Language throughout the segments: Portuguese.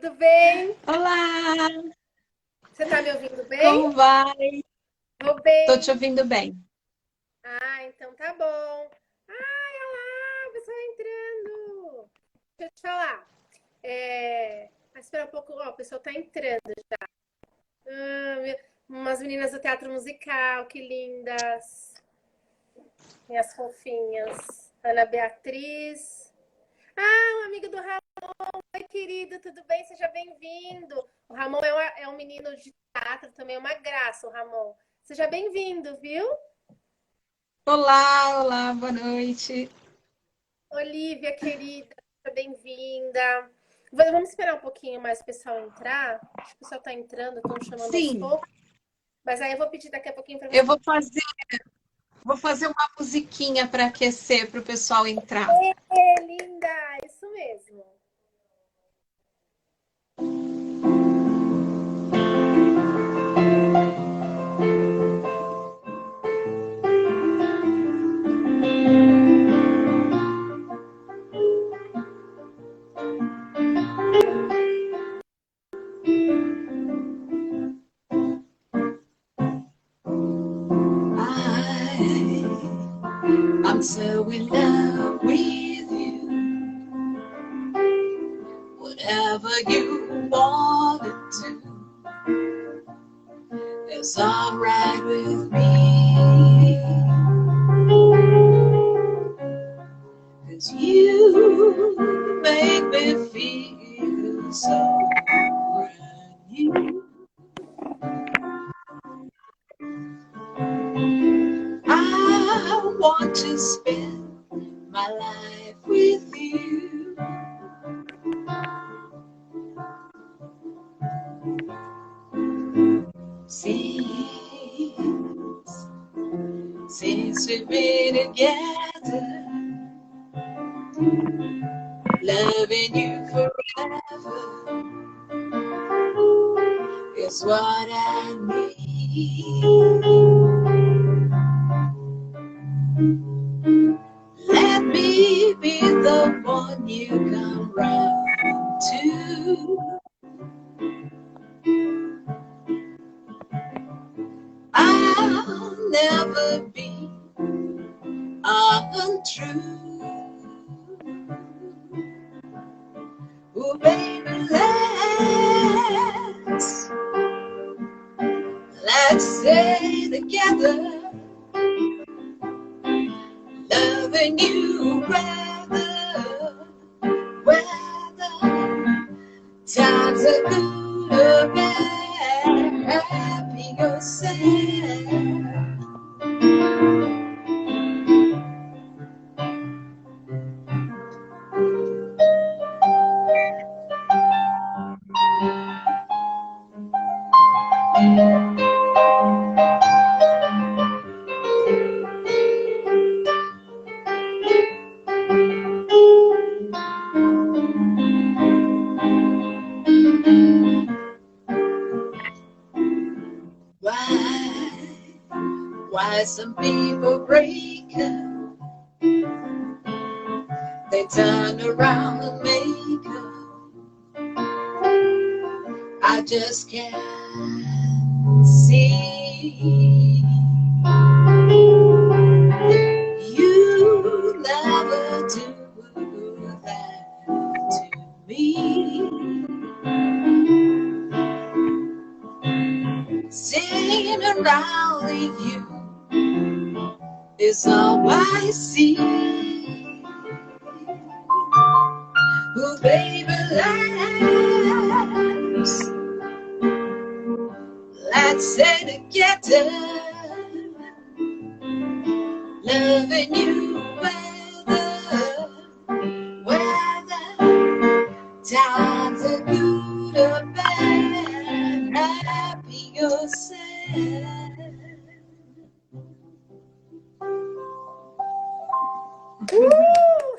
tudo bem? Olá, Você tá me ouvindo bem? como vai? Vou Tô te bem. ouvindo bem. Ah, então tá bom. Ai, olha lá, pessoal entrando. Deixa eu te falar. Vai esperar um pouco. Ó, o pessoal tá entrando. Umas meninas do teatro musical, que lindas. Minhas fofinhas. Ana Beatriz. Ah, um amigo do Ramon. Oi, querido, tudo bem? Seja bem-vindo. O Ramon é um menino de teatro, também é uma graça, o Ramon. Seja bem-vindo, viu? Olá, boa noite. Olivia, querida, seja bem-vinda. Vamos esperar um pouquinho mais o pessoal entrar. Acho que o pessoal está entrando, estão chamando aos Sim, poucos. Mas aí eu vou pedir daqui a pouquinho para eu você. vou fazer uma musiquinha para aquecer para o pessoal entrar. Linda, isso mesmo. I'm so in love with you. Whatever you want to do is alright with me. 'Cause you make me feel so brand new. I want to spend my life with you. Since, since we've been together, loving you forever is what I need. Let me be the one you come round to. I'll never be untrue. Oh, baby, let's stay together, loving you whether times are good or bad, happy or sad. Why some people break up, they turn around and make up. I just can't see. You never do that to me. Sitting around with you is all I see. Oh, baby, let's stay together, loving you whether times are good or bad, happy or sad.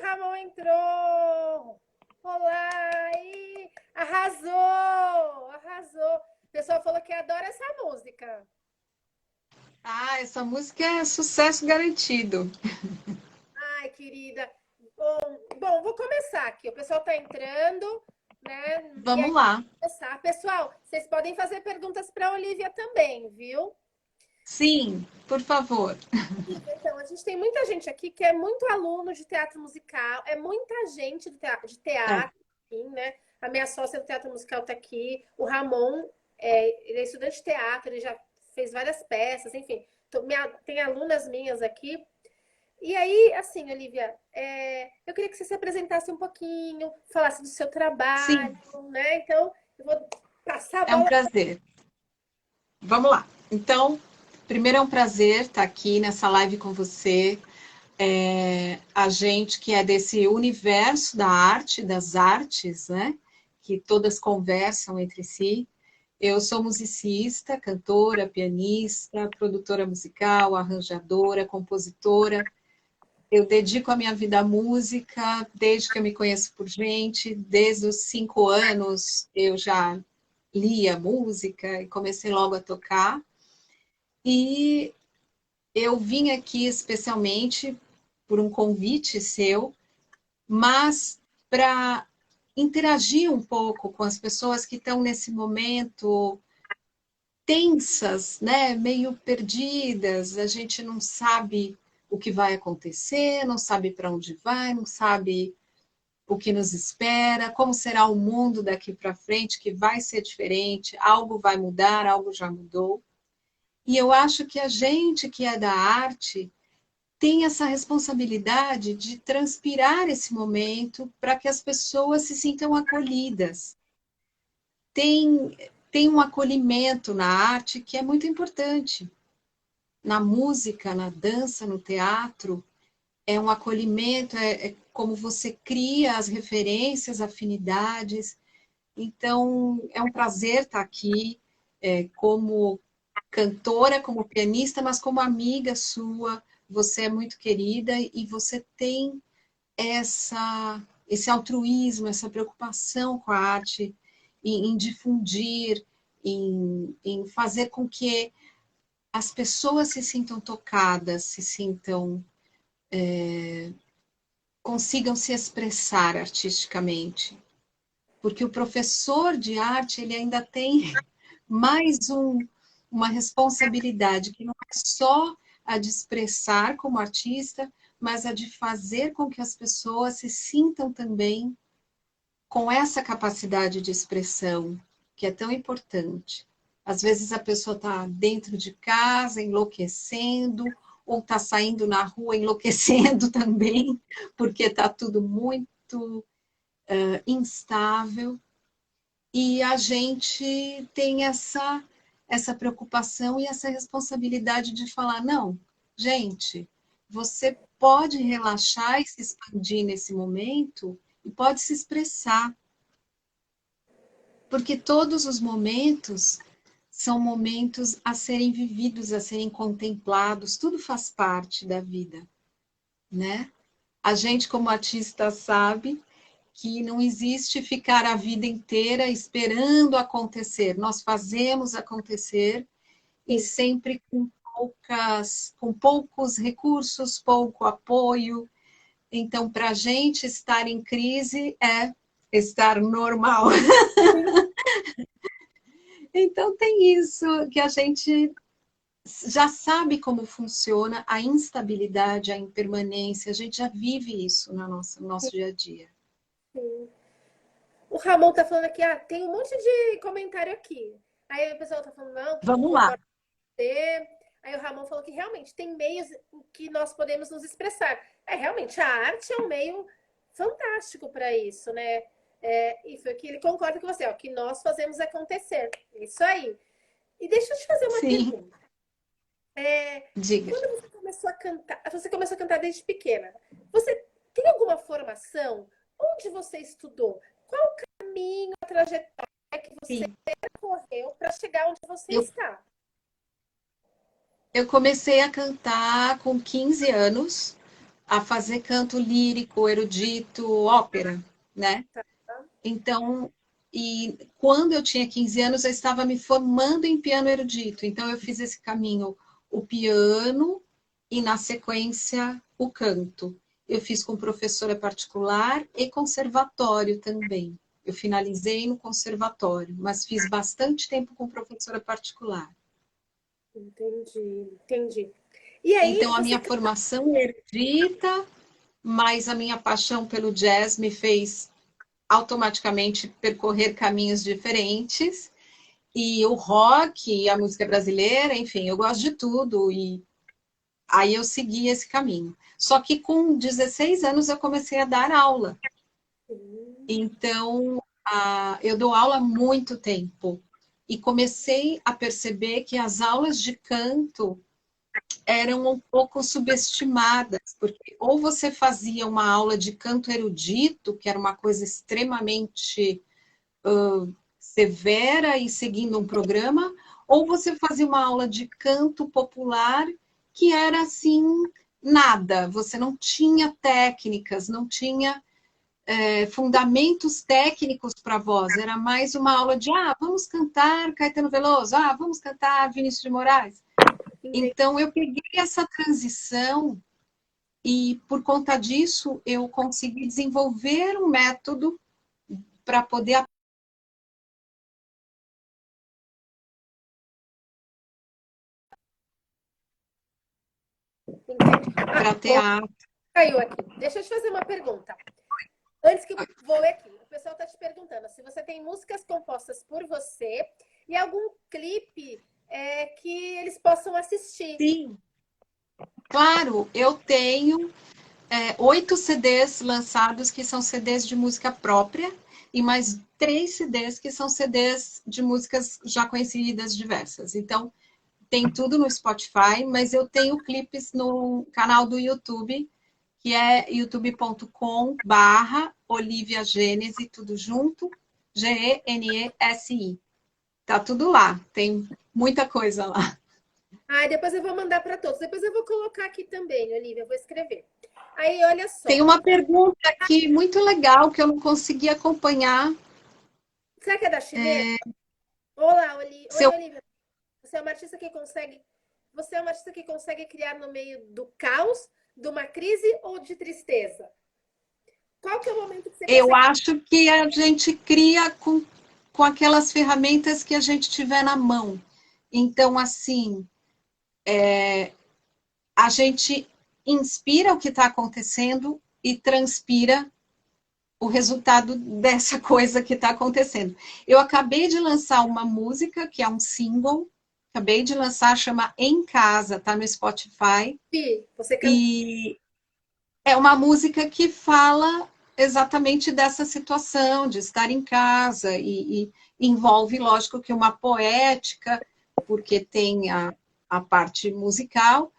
Ramon entrou! Olá! Ih, arrasou! Arrasou! O pessoal falou que adora essa música. Ah, essa música é sucesso garantido. Ai, querida. Bom, vou começar aqui. O pessoal está entrando. né? E Vamos aí, lá. começar. Pessoal, vocês podem fazer perguntas para a Olivia também, viu? Sim, por favor. Então, a gente tem muita gente aqui que é muito aluno de teatro musical, é muita gente de É, teatro, enfim, né? A minha sócia do teatro musical está aqui, o Ramon, ele é estudante de teatro, ele já fez várias peças, enfim. Tem alunas minhas aqui. E aí, assim, Olivia, eu queria que você se apresentasse um pouquinho, falasse do seu trabalho, sim, né? Então, eu vou passar a é um bola. prazer. Vamos lá. Então, primeiro é um prazer estar aqui nessa live com você. A gente que é desse universo da arte, das artes, né? Que todas conversam entre si. Eu sou musicista, cantora, pianista, produtora musical, arranjadora, compositora. Eu dedico a minha vida à música desde que eu me conheço por gente. Desde os 5 anos eu já lia música e comecei logo a tocar. E eu vim aqui especialmente por um convite seu, mas para interagir um pouco com as pessoas que estão nesse momento tensas, né, meio perdidas, a gente não sabe o que vai acontecer, não sabe para onde vai, não sabe o que nos espera, como será o mundo daqui para frente, que vai ser diferente, algo vai mudar, algo já mudou. E eu acho que a gente que é da arte tem essa responsabilidade de transpirar esse momento para que as pessoas se sintam acolhidas. Tem, tem um acolhimento na arte que é muito importante. Na música, na dança, no teatro, é um acolhimento, é como você cria as referências, afinidades. Então, é um prazer estar aqui como cantora, como pianista, mas como amiga sua. Você é muito querida e você tem esse altruísmo, essa preocupação com a arte, em difundir, em fazer com que as pessoas se sintam tocadas, se sintam, consigam se expressar artisticamente. Porque o professor de arte, ele ainda tem mais uma responsabilidade, que não é só a de expressar como artista, mas a de fazer com que as pessoas se sintam também com essa capacidade de expressão, que é tão importante. Às vezes a pessoa está dentro de casa, enlouquecendo, ou está saindo na rua enlouquecendo também, porque está tudo muito instável. E a gente tem essa preocupação e essa responsabilidade de falar, não, gente, você pode relaxar e se expandir nesse momento e pode se expressar, porque todos os momentos são momentos a serem vividos, a serem contemplados, tudo faz parte da vida, né? A gente, como artista, sabe que não existe ficar a vida inteira esperando acontecer. Nós fazemos acontecer e Sim. sempre com poucos recursos, pouco apoio. Então, para a gente estar em crise é estar normal. Então, tem isso que a gente já sabe como funciona a instabilidade, a impermanência, a gente já vive isso no nosso dia a dia. Sim. O Ramon tá falando aqui, tem um monte de comentário aqui. Aí o pessoal tá falando, não, que Vamos lá. concorda com você. Aí o Ramon falou que realmente tem meios em que nós podemos nos expressar. Realmente, a arte é um meio fantástico para isso, né? E foi que ele concorda com você, ó, que nós fazemos acontecer. Isso aí. E deixa eu te fazer uma Sim, pergunta. diga. Quando você começou a cantar desde pequena, você tem alguma formação? Onde você estudou? Qual o caminho, a trajetória que você Sim. correu para chegar onde você Eu está? Eu comecei a cantar com 15 anos, a fazer canto lírico, erudito, ópera, né? Tá? Então, e quando eu tinha 15 anos, eu estava me formando em piano erudito. Então, eu fiz esse caminho, o piano e, na sequência, o canto. Eu fiz com professora particular e conservatório também. Eu finalizei no conservatório, mas fiz bastante tempo com professora particular. Entendi, entendi. E aí, Então, a minha formação é erudita, mas a minha paixão pelo jazz me fez automaticamente percorrer caminhos diferentes. E o rock, e a música brasileira, enfim, eu gosto de tudo. E aí eu segui esse caminho. Só que com 16 anos eu comecei a dar aula. Então, eu dou aula há muito tempo. E comecei a perceber que as aulas de canto eram um pouco subestimadas, porque ou você fazia uma aula de canto erudito, que era uma coisa extremamente severa e seguindo um programa, ou você fazia uma aula de canto popular que era assim, nada, você não tinha técnicas, não tinha fundamentos técnicos para a voz, era mais uma aula de, vamos cantar Caetano Veloso, vamos cantar Vinícius de Moraes. Então, eu peguei essa transição e, por conta disso, eu consegui desenvolver um método para poder para teatro. Caiu aqui. Deixa eu te fazer uma pergunta. Antes que eu vou ler aqui, o pessoal está te perguntando se você tem músicas compostas por você e algum clipe que eles possam assistir. Sim, claro, eu tenho 8 CDs lançados que são CDs de música própria e mais 3 CDs que são CDs de músicas já conhecidas diversas. Então, tem tudo no Spotify, mas eu tenho clipes no canal do YouTube, que é youtube.com/Olivia Gênese, tudo junto, Genesi. Tá tudo lá, tem muita coisa lá. Depois eu vou mandar para todos. Depois eu vou colocar aqui também, Olivia, eu vou escrever. Aí, olha só. Tem uma pergunta aqui muito legal que eu não consegui acompanhar. Será que é da chilena? Olá, Olivia. Oi, Olivia. Você é uma artista que consegue. Você é uma artista que consegue criar no meio do caos, de uma crise ou de tristeza? Qual que é o momento que você Eu consegue... acho que a gente cria com aquelas ferramentas que a gente tiver na mão. Então, assim, a gente inspira o que está acontecendo e transpira o resultado dessa coisa que está acontecendo. Eu acabei de lançar uma música, que é um single, acabei de lançar, chama Em Casa, tá no Spotify. Você E é uma música que fala exatamente dessa situação, de estar em casa, e envolve, lógico, que uma poética, porque tem a parte musical,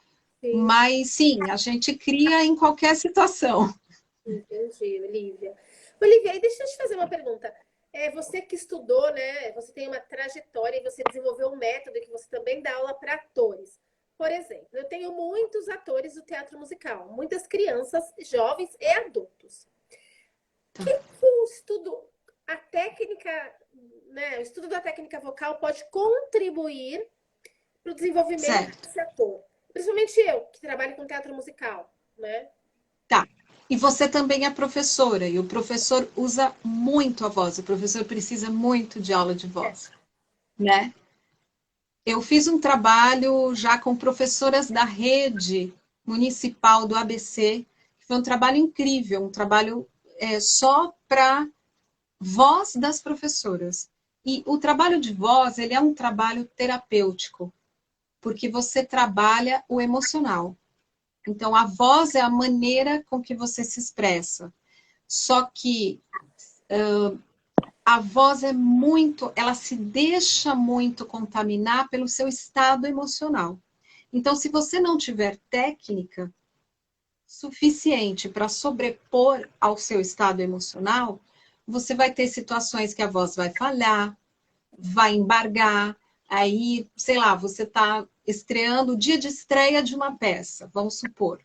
mas sim, a gente cria em qualquer situação. Entendi, Olivia. Olivia, e deixa eu te fazer uma pergunta. Você que estudou, né? Você tem uma trajetória e você desenvolveu um método que você também dá aula para atores. Por exemplo, eu tenho muitos atores do teatro musical, muitas crianças, jovens e adultos. Tá. Que o estudo, a técnica, né? O estudo da técnica vocal pode contribuir para o desenvolvimento desse ator. Principalmente eu, que trabalho com teatro musical, né? Tá. E você também é professora, e o professor usa muito a voz, o professor precisa muito de aula de voz, né? Eu fiz um trabalho já com professoras da rede municipal do ABC, que foi um trabalho incrível, um trabalho só para voz das professoras. E o trabalho de voz, ele é um trabalho terapêutico, porque você trabalha o emocional. Então, a voz é a maneira com que você se expressa. Só que a voz é muito, ela se deixa muito contaminar pelo seu estado emocional. Então, se você não tiver técnica suficiente para sobrepor ao seu estado emocional, você vai ter situações que a voz vai falhar, vai embargar, aí, sei lá, você está estreando o dia de estreia de uma peça, vamos supor.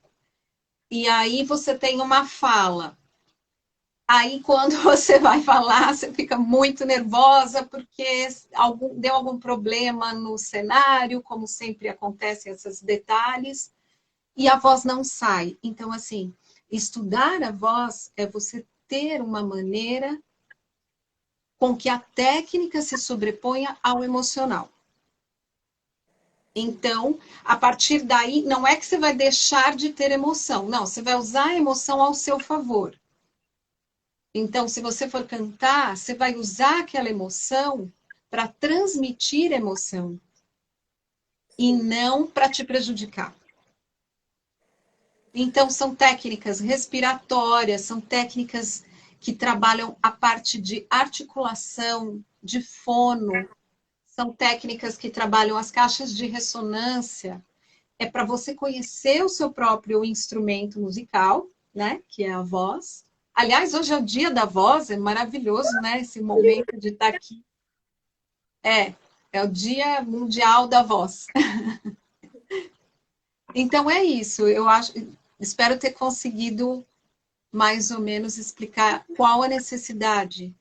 E aí você tem uma fala. Aí, quando você vai falar, você fica muito nervosa porque deu algum problema no cenário, como sempre acontecem esses detalhes, e a voz não sai. Então, assim, estudar a voz é você ter uma maneira com que a técnica se sobreponha ao emocional. Então, a partir daí, não é que você vai deixar de ter emoção, não, você vai usar a emoção ao seu favor. Então, se você for cantar, você vai usar aquela emoção para transmitir emoção e não para te prejudicar. Então, são técnicas respiratórias, são técnicas que trabalham a parte de articulação, de fono, são técnicas que trabalham as caixas de ressonância. É para você conhecer o seu próprio instrumento musical, né? Que é a voz. Aliás, hoje é o dia da voz, é maravilhoso, né? Esse momento de estar aqui. É o Dia Mundial da Voz. Então é isso. Eu acho, espero ter conseguido mais ou menos explicar qual a necessidade.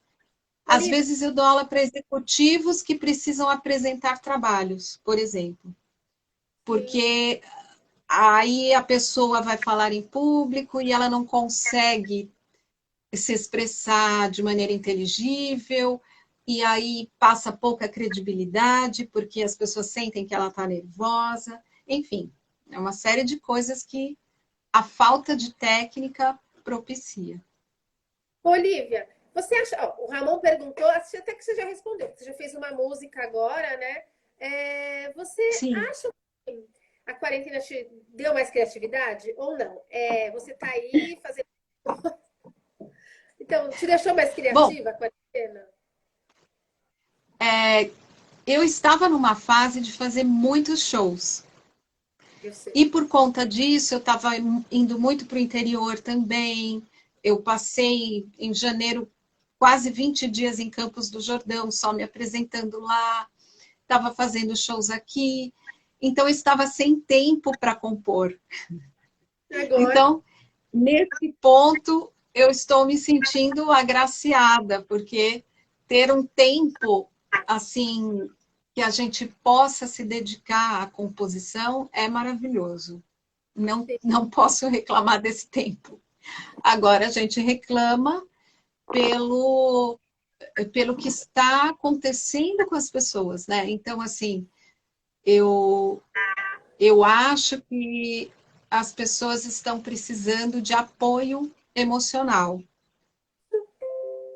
Às Olivia, vezes eu dou aula para executivos que precisam apresentar trabalhos, por exemplo. sim, Porque aí a pessoa vai falar em público e ela não consegue se expressar de maneira inteligível, e aí passa pouca credibilidade, porque as pessoas sentem que ela está nervosa. Enfim, é uma série de coisas que a falta de técnica propicia. Olivia, você acha. Ó, o Ramon perguntou, acho até que você já respondeu, você já fez uma música agora, né? Você Sim. acha que a quarentena te deu mais criatividade ou não? Você tá aí fazendo. Então, te deixou mais Bom, criativa a quarentena? eu estava numa fase de fazer muitos shows. Eu sei. E por conta disso, eu estava indo muito para o interior também. Eu passei em janeiro quase 20 dias em Campos do Jordão, só me apresentando lá. Estava fazendo shows aqui. Então, eu estava sem tempo para compor. Agora, Então, nesse ponto, eu estou me sentindo agraciada, porque ter um tempo assim que a gente possa se dedicar à composição é maravilhoso. Não posso reclamar desse tempo. Agora a gente reclama pelo, pelo que está acontecendo com as pessoas, né? Então, assim, eu, eu acho que as pessoas estão precisando de apoio emocional.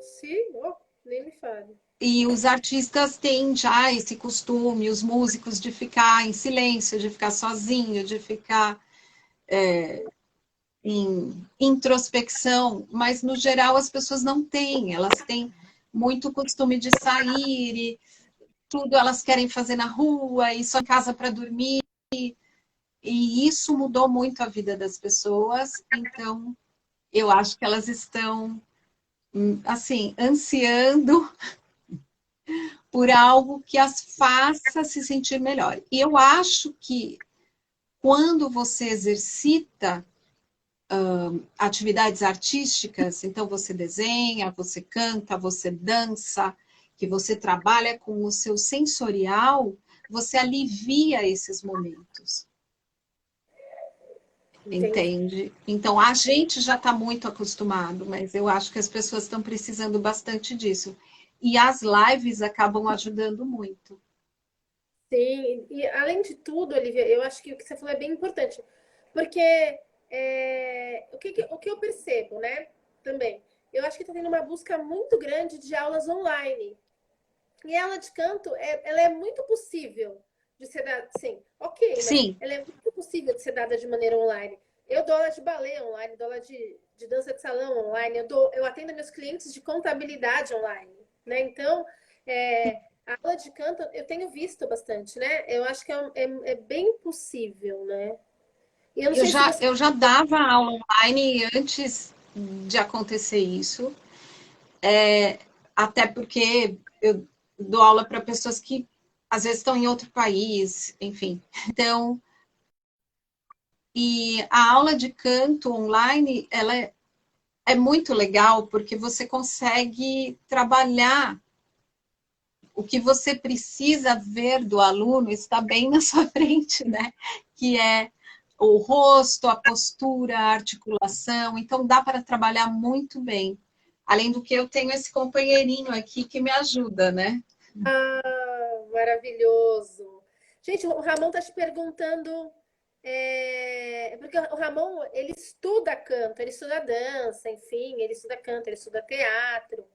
sim, oh, nem me fale. E os artistas têm já esse costume, os músicos, de ficar em silêncio, de ficar sozinho, de ficar em introspecção, mas no geral as pessoas não têm, elas têm muito costume de sair e tudo elas querem fazer na rua e só em casa para dormir. E isso mudou muito a vida das pessoas, então eu acho que elas estão assim, ansiando por algo que as faça se sentir melhor. E eu acho que quando você exercita atividades artísticas, então você desenha, você canta, você dança, que você trabalha com o seu sensorial, você alivia esses momentos. Entendi. Entende? Então a gente já está muito acostumado, mas eu acho que as pessoas estão precisando bastante disso. E as lives acabam ajudando muito. Sim, e além de tudo, Olivia, eu acho que o que você falou é bem importante, porque o que eu percebo, né, também, eu acho que está tendo uma busca muito grande de aulas online. E a aula de canto, ela é muito possível de ser dada, sim, ok, mas Sim, ela é muito possível de ser dada de maneira online. Eu dou aula de balé online, dou aula de dança de salão online, eu atendo meus clientes de contabilidade online, né? Então, a aula de canto eu tenho visto bastante, né? Eu acho que é bem possível, né? E eu não sei se você. eu já dava aula online antes de acontecer isso, até porque eu dou aula para pessoas que às vezes estão em outro país, enfim. Então, e a aula de canto online, ela é muito legal porque você consegue trabalhar o que você precisa ver do aluno está bem na sua frente, né? Que é o rosto, a postura, a articulação. Então, dá para trabalhar muito bem Além do que eu tenho esse companheirinho aqui que me ajuda, né? Maravilhoso. Gente, o Ramon tá te perguntando, porque o Ramon, ele estuda canto, ele estuda dança, enfim, ele estuda canto, ele estuda teatro.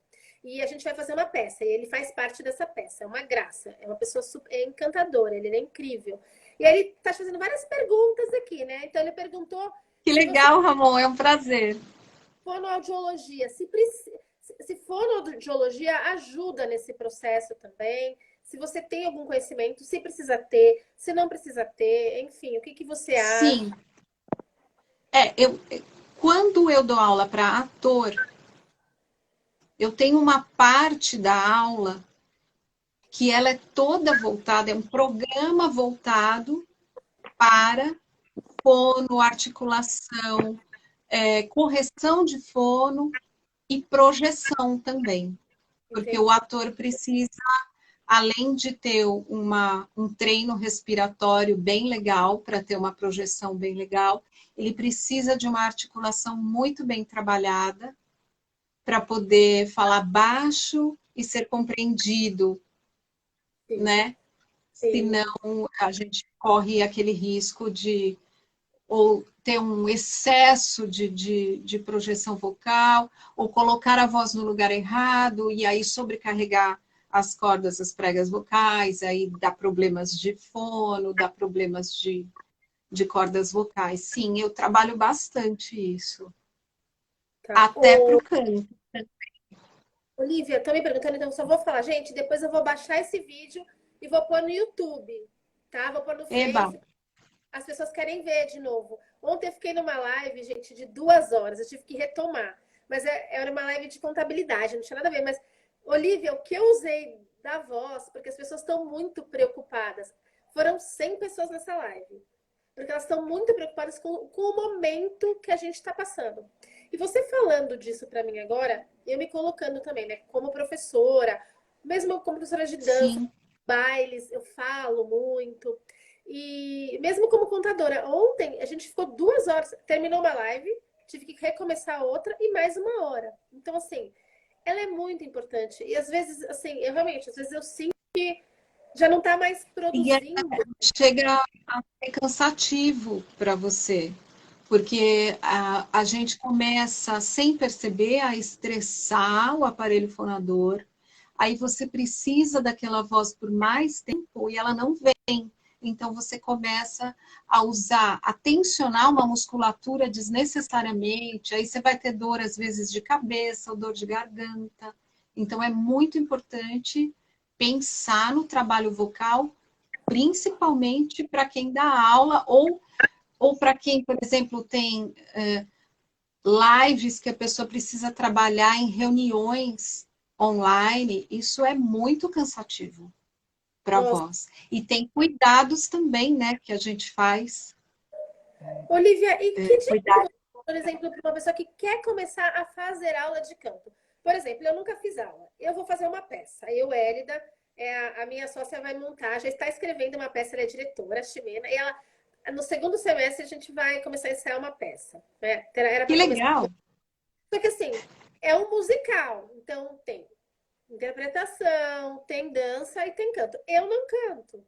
E a gente vai fazer uma peça, e ele faz parte dessa peça. É uma graça, é uma pessoa encantadora, ele é incrível. E aí ele tá te fazendo várias perguntas aqui, né? Então ele perguntou Que se você legal, Ramon, é um prazer. fonoaudiologia, se fonoaudiologia ajuda nesse processo também, se você tem algum conhecimento, se precisa ter, se não precisa ter, enfim, o que você acha? Sim, quando eu dou aula para ator, eu tenho uma parte da aula que ela é toda voltada, é um programa voltado para fono, articulação, correção de fono e projeção também. Porque o Entendi. ator precisa, além de ter um treino respiratório bem legal, para ter uma projeção bem legal, ele precisa de uma articulação muito bem trabalhada para poder falar baixo e ser compreendido, Sim, né? sim, Senão a gente corre aquele risco de ou ter um excesso de projeção vocal, ou colocar a voz no lugar errado, e aí sobrecarregar as cordas, as pregas vocais, aí dá problemas de fono, dá problemas de cordas vocais. Sim, eu trabalho bastante isso. tá. Até para o canto. Olivia, estão me perguntando, então eu só vou falar, gente, depois eu vou baixar esse vídeo e vou pôr no YouTube, tá? Vou pôr no Eba, Face, as pessoas querem ver de novo. Ontem eu fiquei numa live, gente, de 2 horas, eu tive que retomar. Mas era uma live de contabilidade, não tinha nada a ver. Mas, Olivia, o que eu usei da voz, porque as pessoas estão muito preocupadas. Foram 100 pessoas nessa live. Porque elas estão muito preocupadas com o momento que a gente está passando. E você falando disso para mim agora, eu me colocando também, né? Como professora, mesmo como professora de dança, sim. bailes, eu falo muito. E mesmo como contadora, ontem a gente ficou 2 horas, terminou uma live, tive que recomeçar outra e mais 1 hora. Então, assim, ela é muito importante. E às vezes, assim, eu realmente, às vezes eu sinto que já não está mais E aí produzindo. chega a ser cansativo para você, porque a gente começa, sem perceber, a estressar o aparelho fonador. Aí você precisa daquela voz por mais tempo e ela não vem. Então você começa a usar, a tensionar uma musculatura desnecessariamente. Aí você vai ter dor, às vezes, de cabeça ou dor de garganta. Então é muito importante pensar no trabalho vocal, principalmente para quem dá aula ou para quem, por exemplo, tem lives que a pessoa precisa trabalhar em reuniões online, isso é muito cansativo para a Nossa, voz. E tem cuidados também, né, que a gente faz. Olivia, e que dica que Cuidado. você, por exemplo, para uma pessoa que quer começar a fazer aula de canto? Por exemplo, eu nunca fiz aula. Eu vou fazer uma peça. Eu, Hélida, a minha sócia vai montar, já está escrevendo uma peça, ela é diretora, chilena, e ela, no segundo semestre, a gente vai começar a ensaiar uma peça. Né? Era Que para começar. legal. Só que assim, é um musical, então tem interpretação, tem dança e tem canto. Eu não canto.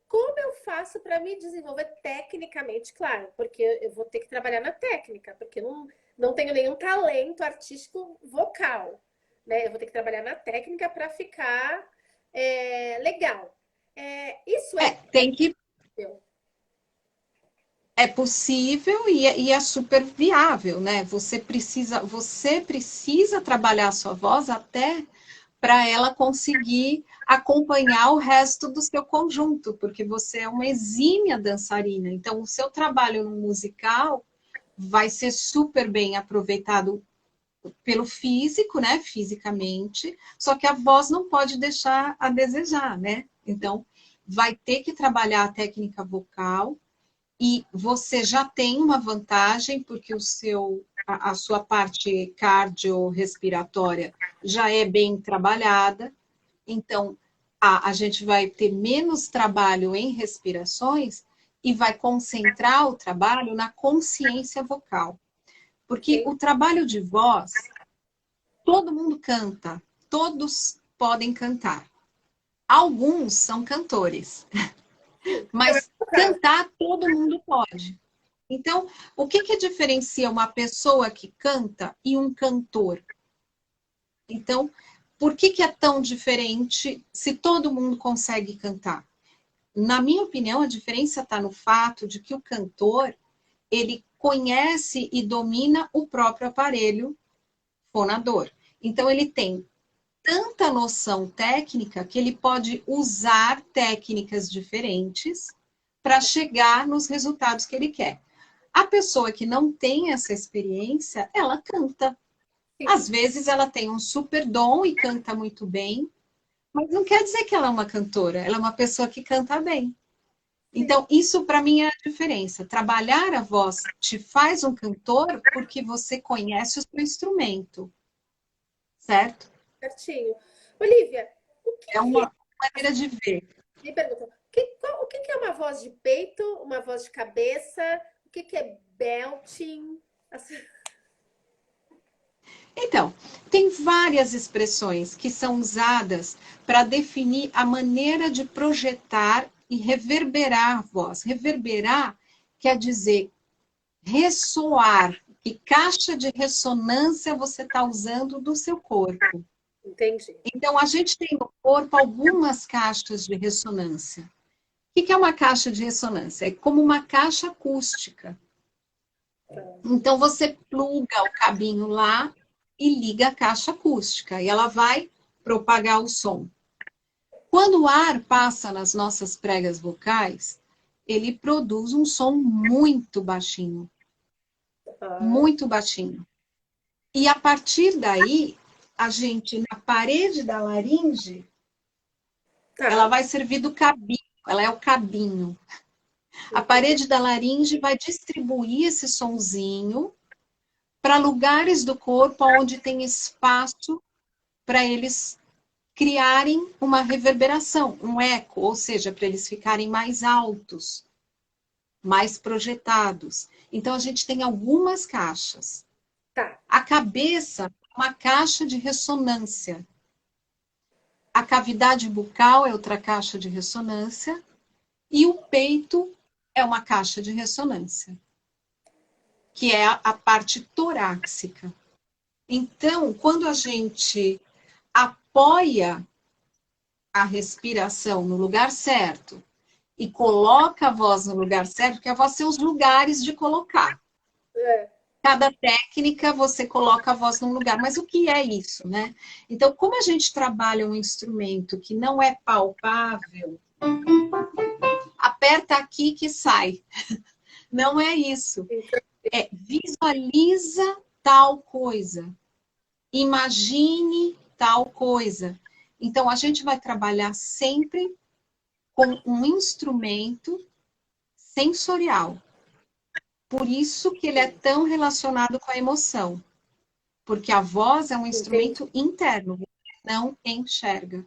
Como eu faço para me desenvolver tecnicamente? Claro, porque eu vou ter que trabalhar na técnica, porque eu não tenho nenhum talento artístico vocal. Né? Eu vou ter que trabalhar na técnica para ficar legal. Isso é Tem que possível. é possível e é super viável, né? Você precisa trabalhar a sua voz até para ela conseguir acompanhar o resto do seu conjunto, porque você é uma exímia dançarina. Então, o seu trabalho no musical vai ser super bem aproveitado pelo físico, né? Fisicamente, só que a voz não pode deixar a desejar, né? Então, vai ter que trabalhar a técnica vocal e você já tem uma vantagem, porque a sua parte cardiorrespiratória já é bem trabalhada, então a gente vai ter menos trabalho em respirações e vai concentrar o trabalho na consciência vocal. Porque Entendi. o trabalho de voz, todo mundo canta, todos podem cantar. Alguns são cantores, mas cantar todo mundo pode. Então, o que diferencia uma pessoa que canta e um cantor? Então, por que é tão diferente se todo mundo consegue cantar? Na minha opinião, a diferença está no fato de que o cantor, ele conhece e domina o próprio aparelho fonador. Então, ele tem tanta noção técnica que ele pode usar técnicas diferentes para chegar nos resultados que ele quer. A pessoa que não tem essa experiência, ela canta. Às vezes ela tem um super dom e canta muito bem, mas não quer dizer que ela é uma cantora, ela é uma pessoa que canta bem. Então, isso para mim é a diferença. Trabalhar a voz te faz um cantor porque você conhece o seu instrumento, certo? Certinho. Olivia, o que É uma maneira de ver. me pergunta, o que é uma voz de peito, uma voz de cabeça, o que é belting? Assim, Então, tem várias expressões que são usadas para definir a maneira de projetar e reverberar a voz. Reverberar quer dizer ressoar. Que caixa de ressonância você está usando do seu corpo? entendi. Então, a gente tem no corpo algumas caixas de ressonância. O que é uma caixa de ressonância? É como uma caixa acústica. Então, você pluga o cabinho lá e liga a caixa acústica. E ela vai propagar o som. Quando o ar passa nas nossas pregas vocais, ele produz um som muito baixinho. Muito baixinho. E a partir daí, a gente, na parede da laringe, ela vai servir do cabinho. Ela é o cabinho. A parede da laringe vai distribuir esse sonzinho para lugares do corpo onde tem espaço para eles criarem uma reverberação, um eco, ou seja, para eles ficarem mais altos, mais projetados. Então, a gente tem algumas caixas. Tá. A cabeça é uma caixa de ressonância. A cavidade bucal é outra caixa de ressonância. E o peito é uma caixa de ressonância, que é a parte torácica. Então, quando a gente apoia a respiração no lugar certo e coloca a voz no lugar certo, porque a voz tem os lugares de colocar. Cada técnica você coloca a voz num lugar. Mas o que é isso, né? Então, como a gente trabalha um instrumento que não é palpável, aperta aqui que sai. Não é isso. É visualiza tal coisa. Imagine tal coisa. Então, a gente vai trabalhar sempre com um instrumento sensorial. Por isso que ele é tão relacionado com a emoção. Porque a voz é um instrumento interno, você não enxerga.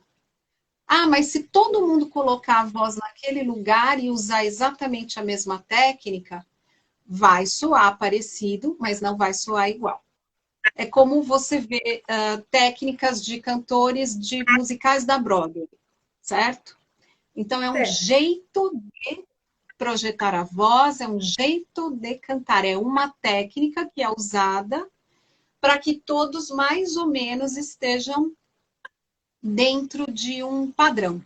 Ah, mas se todo mundo colocar a voz naquele lugar e usar exatamente a mesma técnica, vai soar parecido, mas não vai soar igual. É como você vê técnicas de cantores de musicais da Broadway, certo? Então, é um jeito de projetar a voz, é um jeito de cantar, é uma técnica que é usada para que todos mais ou menos estejam dentro de um padrão,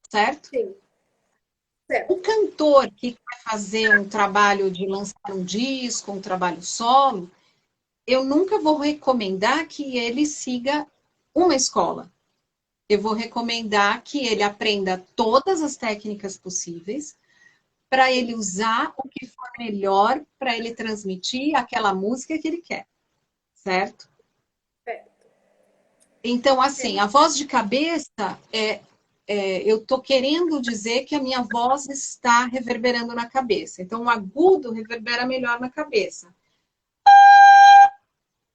certo? Sim. Certo. O cantor que vai fazer um trabalho de lançar um disco, um trabalho solo, eu nunca vou recomendar que ele siga uma escola. Eu vou recomendar que ele aprenda todas as técnicas possíveis para ele usar o que for melhor para ele transmitir aquela música que ele quer, certo? Então, assim, a voz de cabeça eu estou querendo dizer que a minha voz está reverberando na cabeça. Então, o agudo reverbera melhor na cabeça.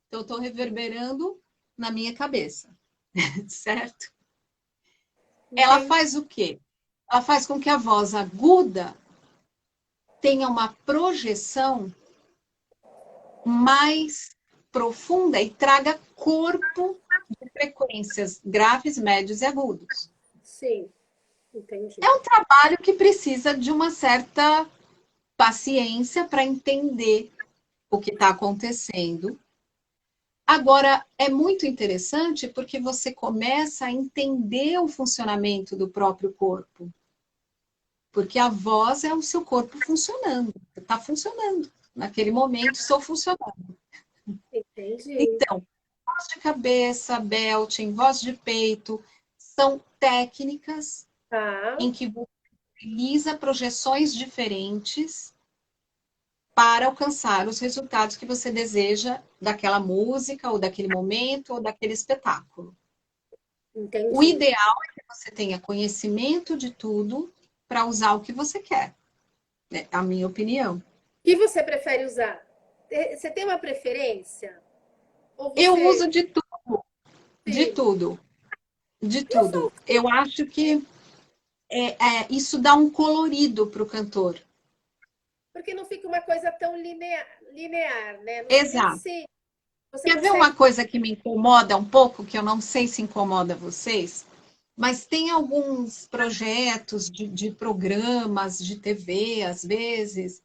Então, eu estou reverberando na minha cabeça, certo? Ela faz o quê? Ela faz com que a voz aguda tenha uma projeção mais profunda e traga corpo de frequências graves, médios e agudos. Sim, entendi. É um trabalho que precisa de uma certa paciência para entender o que está acontecendo. Agora, é muito interessante porque você começa a entender o funcionamento do próprio corpo. Porque a voz é o seu corpo funcionando. Está funcionando. Naquele momento, estou funcionando. Entendi. Então, voz de cabeça, belting, voz de peito, são técnicas Tá. em que você utiliza projeções diferentes para alcançar os resultados que você deseja daquela música, ou daquele momento, ou daquele espetáculo. O Entendi. ideal é que você tenha conhecimento de tudo para usar o que você quer. É a minha opinião. O que você prefere usar? Você tem uma preferência? Ou Eu você... uso de tudo, de Sim. tudo, de E o tudo. Eu acho que isso dá um colorido para o cantor. porque não fica uma coisa tão linear, né? Não sei nem Exato. se você Quer ver uma consegue. coisa que me incomoda um pouco, que eu não sei se incomoda vocês? Mas tem alguns projetos de programas de TV, às vezes,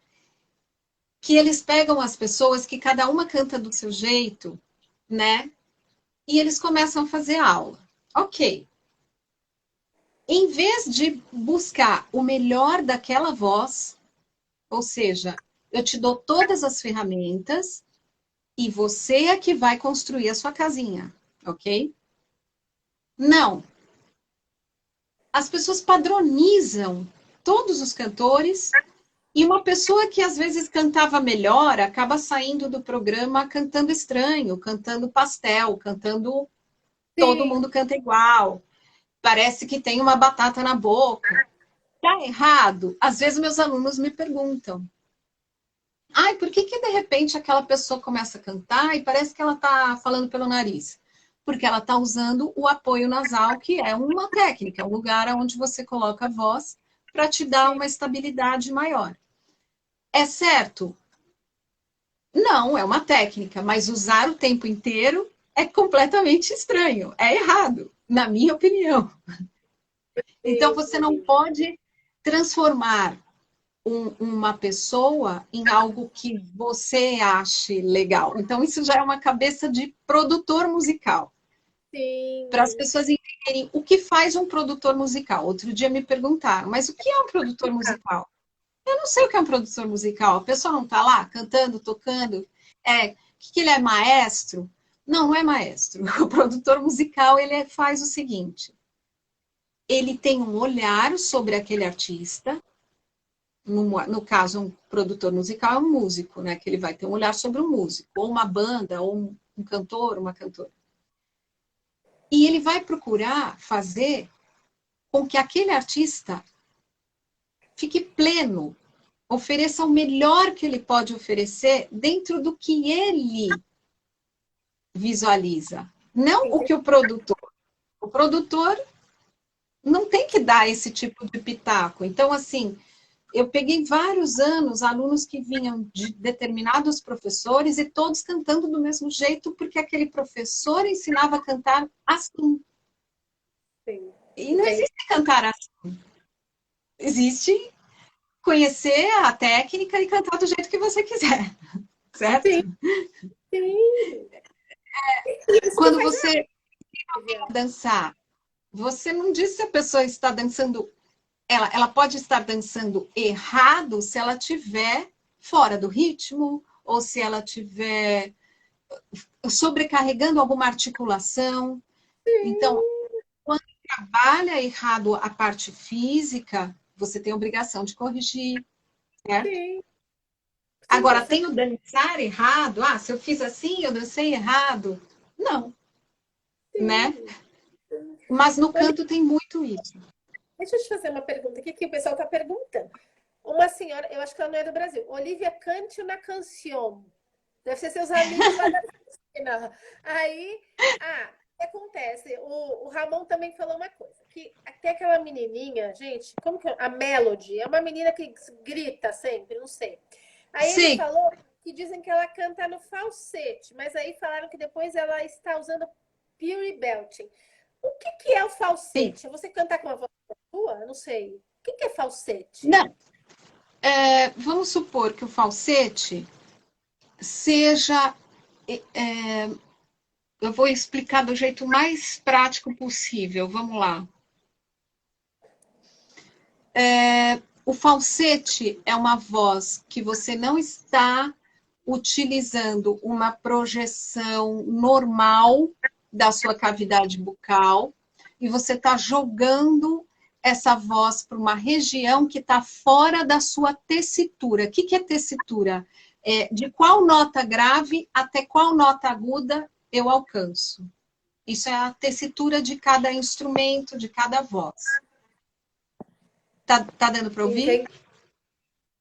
que eles pegam as pessoas que cada uma canta do seu jeito, né? E eles começam a fazer aula. Ok. Em vez de buscar o melhor daquela voz, ou seja, eu te dou todas as ferramentas e você é que vai construir a sua casinha, ok? Não. As pessoas padronizam todos os cantores e uma pessoa que às vezes cantava melhor acaba saindo do programa cantando estranho, cantando pastel, cantando todo Sim, mundo canta igual. Parece que tem uma batata na boca. Tá errado? Às vezes meus alunos me perguntam: ai, por que de repente aquela pessoa começa a cantar e parece que ela está falando pelo nariz? Porque ela está usando o apoio nasal, que é uma técnica, é um lugar onde você coloca a voz para te dar sim. uma estabilidade maior. É certo? Não, é uma técnica, mas usar o tempo inteiro é completamente estranho, é errado, na minha opinião. Então você não Entendi. pode transformar uma pessoa em algo que você ache legal. Então, isso já é uma cabeça de produtor musical. Para as Sim. pessoas entenderem o que faz um produtor musical. Outro dia me perguntaram, mas o que é um produtor musical? Eu não sei o que é um produtor musical. A pessoa não está lá cantando, tocando. Que ele é maestro? Não, não é maestro. O produtor musical ele faz o seguinte: ele tem um olhar sobre aquele artista. No caso, um produtor musical é um músico, né? Que ele vai ter um olhar sobre um músico, ou uma banda, ou um cantor, uma cantora. E ele vai procurar fazer com que aquele artista fique pleno, ofereça o melhor que ele pode oferecer dentro do que ele visualiza, não o que o produtor. O produtor não tem que dar esse tipo de pitaco. Então, assim, eu peguei vários anos alunos que vinham de determinados professores e todos cantando do mesmo jeito, porque aquele professor ensinava a cantar assim. Sim. E não Entendi. existe cantar assim. Existe conhecer a técnica e cantar do jeito que você quiser, certo? Sim, sim. E isso que Quando faz você raiva. dançar, você não diz se a pessoa está dançando. Ela pode estar dançando errado se ela tiver fora do ritmo ou se ela tiver sobrecarregando alguma articulação. Então, quando trabalha errado a parte física, você tem a obrigação de corrigir, certo? Sim, sim, com Agora, tem certeza. o dançar errado? Ah, se eu fiz assim, eu dancei errado. Não, né? Sim. Mas no Olivia, canto tem muito isso. deixa eu te fazer uma pergunta aqui que o pessoal está perguntando. Uma senhora, eu acho que ela não é do Brasil. Olivia, cante uma canção. Deve ser seus amigos lá da Argentina. Aí, o que acontece? O Ramon também falou uma coisa, que tem aquela menininha, gente, como que é? A Melody, é uma menina que grita sempre, não sei. Aí ele Sim, falou que dizem que ela canta no falsete, mas aí falaram que depois ela está usando Pure Belting. O que é o Sim. falsete? É você cantar com uma voz sua? Eu não sei. O que é falsete? Não, vamos supor que o falsete seja. Eu vou explicar do jeito mais prático possível. Vamos lá. O falsete é uma voz que você não está utilizando uma projeção normal da sua cavidade bucal e você está jogando essa voz para uma região que está fora da sua tessitura. O que é tessitura? De qual nota grave até qual nota aguda eu alcanço. Isso é a tessitura de cada instrumento, de cada voz. Tá dando para ouvir? Entendi.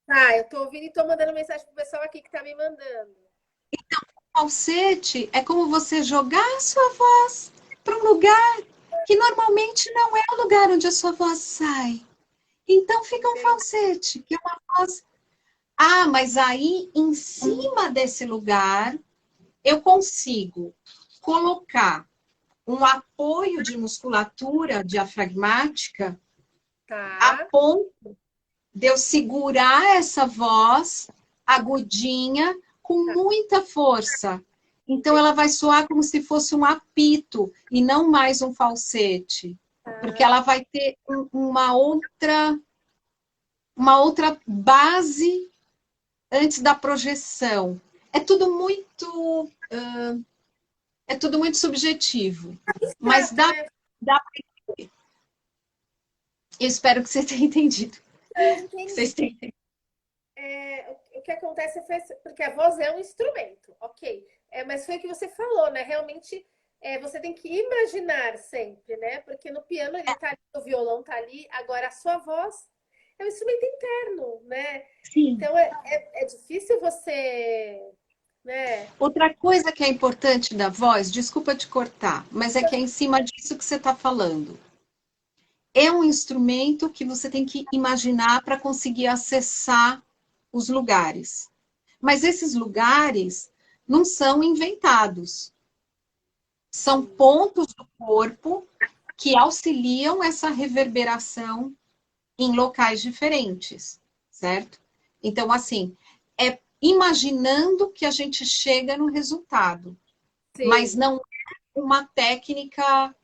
Tá, eu tô ouvindo e tô mandando mensagem pro pessoal aqui que tá me mandando. Falsete é como você jogar a sua voz para um lugar que normalmente não é o lugar onde a sua voz sai. Então fica um falsete, que é uma voz. Ah, mas aí em cima desse lugar eu consigo colocar um apoio de musculatura diafragmática a Tá, ponto de eu segurar essa voz agudinha com tá, muita força. Então ela vai soar como se fosse um apito e não mais um falsete, porque tá. ela vai ter uma outra base antes da projeção. É tudo muito subjetivo, mas Abstrato, dá. né? Eu espero que você tenha entendido. Eu Que entendi. vocês tenham entendido. O que acontece foi porque a voz é um instrumento, ok. Mas foi o que você falou, né? Realmente você tem que imaginar sempre, né? Porque no piano ele tá ali, o violão tá ali, agora a sua voz é um instrumento interno, né? Sim. Então é difícil você, né? Outra coisa que é importante da voz, desculpa te cortar, mas é que é em cima disso que você está falando. É um instrumento que você tem que imaginar para conseguir acessar os lugares. Mas esses lugares não são inventados. São Sim, pontos do corpo que auxiliam essa reverberação em locais diferentes, certo? Então, assim, é imaginando que a gente chega no resultado, mas sim, não é uma técnica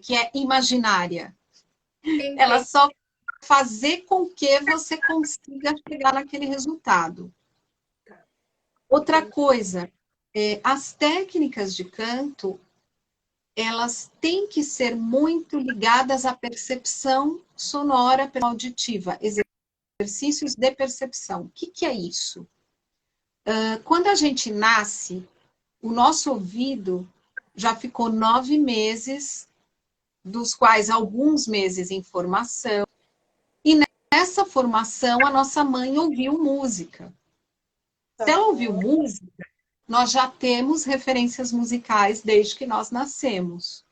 que é imaginária. Ela entendi. só fazer com que você consiga chegar naquele resultado. Tá, Outra entendi. coisa, as técnicas de canto, elas têm que ser muito ligadas à percepção sonora auditiva, exercícios de percepção. O que é isso? Quando a gente nasce, o nosso ouvido já ficou 9 meses, dos quais alguns meses em formação, e nessa formação a nossa mãe ouviu música. Se ela ouviu Aham. música, nós já temos referências musicais desde que nós nascemos.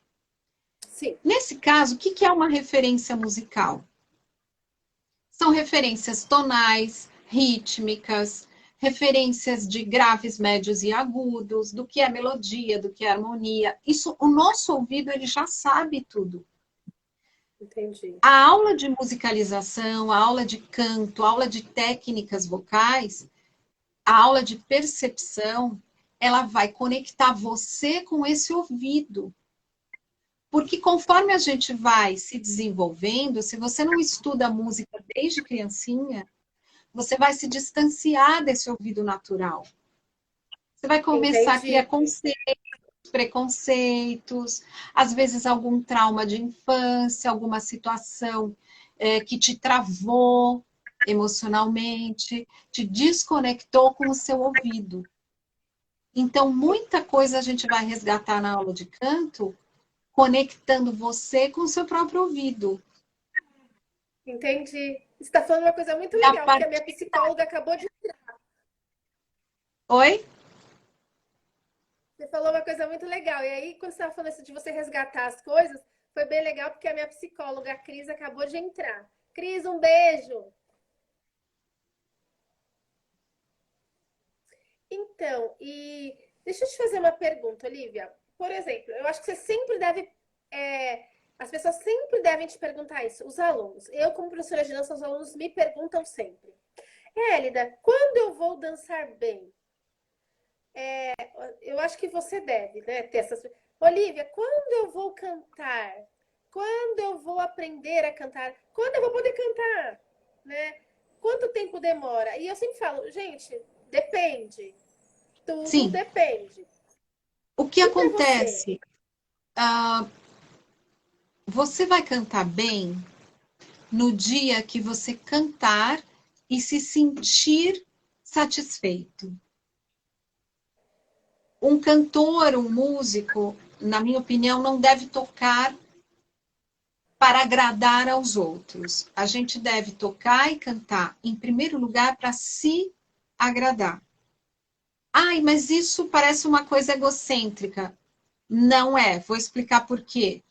Sim, Nesse caso, o que é uma referência musical? São referências tonais, rítmicas, referências de graves, médios e agudos, do que é melodia, do que é harmonia. Isso, o nosso ouvido, ele já sabe tudo. entendi. A aula de musicalização, a aula de canto, a aula de técnicas vocais, a aula de percepção, ela vai conectar você com esse ouvido. Porque conforme a gente vai se desenvolvendo, se você não estuda música desde criancinha, você vai se distanciar desse ouvido natural. Você vai começar a Entendi. criar conceitos, preconceitos, às vezes algum trauma de infância, alguma situação que te travou emocionalmente, te desconectou com o seu ouvido. Então, muita coisa a gente vai resgatar na aula de canto, conectando você com o seu próprio ouvido. Entendi. Você está falando uma coisa muito E a legal, que a minha partir... psicóloga acabou de. Oi? Você falou uma coisa muito legal. E aí, quando você estava falando isso de você resgatar as coisas, foi bem legal, porque a minha psicóloga, a Cris, acabou de entrar. Cris, um beijo. Então, e deixa eu te fazer uma pergunta, Olivia. Por exemplo, eu acho que você sempre deve. As pessoas sempre devem te perguntar isso, os alunos. Eu, como professora de dança, os alunos me perguntam sempre. Hélida, quando eu vou dançar bem? Eu acho que você deve, né, ter essas. Olivia, quando eu vou cantar? Quando eu vou aprender a cantar? Quando eu vou poder cantar? Né? Quanto tempo demora? E eu sempre falo, gente, depende. Tudo Sim. depende. O que E para você? acontece? Você vai cantar bem no dia que você cantar e se sentir satisfeito. Um cantor, um músico, na minha opinião, não deve tocar para agradar aos outros. A gente deve tocar e cantar, em primeiro lugar, para se agradar. Ai, mas isso parece uma coisa egocêntrica. Não é. Vou explicar por quê.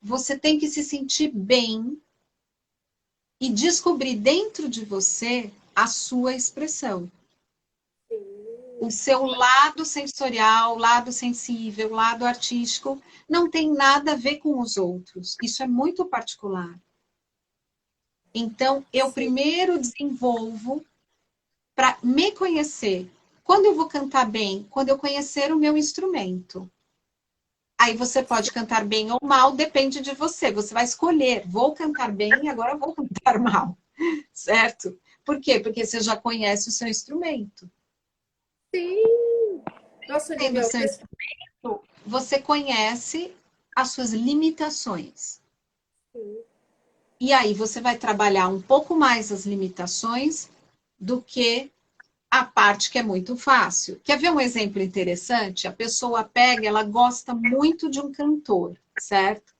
Você tem que se sentir bem e descobrir dentro de você a sua expressão. O seu lado sensorial, lado sensível, lado artístico, não tem nada a ver com os outros. Isso é muito particular. Então, eu Sim, primeiro desenvolvo para me conhecer. Quando eu vou cantar bem? Quando eu conhecer o meu instrumento. Aí você pode cantar bem ou mal, depende de você. Você vai escolher, vou cantar bem, agora vou cantar mal. Certo? Por quê? Porque você já conhece o seu instrumento. sim. Nossa, Tendo o Olivia, seu instrumento, você conhece as suas limitações. sim, E aí você vai trabalhar um pouco mais as limitações do que a parte que é muito fácil. Quer ver um exemplo interessante? A pessoa pega, ela gosta muito de um cantor, certo?